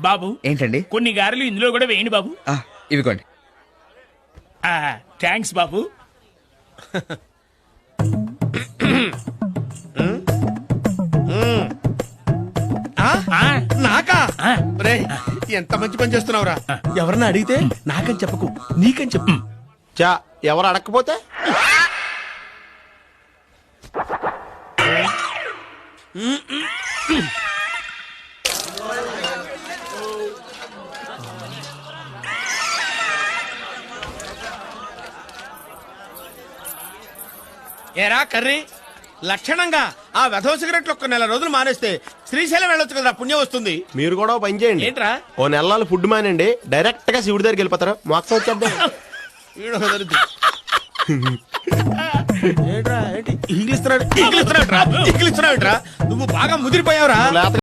బాబు ఏంటండి? కొన్ని గారెలు ఇందులో కూడా వేయండి బాబు. ఇవిగోండి. థ్యాంక్స్ బాబు. నాకా? రేయ్, ఎంత మంచి పని చేస్తున్నావురా. ఎవరన్నా అడిగితే నాకని చెప్పకు, నీకని చెప్పు. చా, ఎవరు అడగకపోతే ఏరా కర్రీ, లక్షణంగా ఆ వెధవ సిగరెట్లు ఒక్క నెల రోజులు మానేస్తే శ్రీశైలం వెళ్ళొచ్చు కదా, పుణ్యం వస్తుంది. మీరు కూడా ఓ పని చేయండి. ఏంట్రా? ఓ నెలలు ఫుడ్ మానండి, డైరెక్ట్ గా శివుడి దగ్గరికి వెళ్ళిపోతారు. మోక్షం వచ్చేద్దాం. ఇంగ్లీష్ నువ్వు బాగా ముదిరిపోయావురా.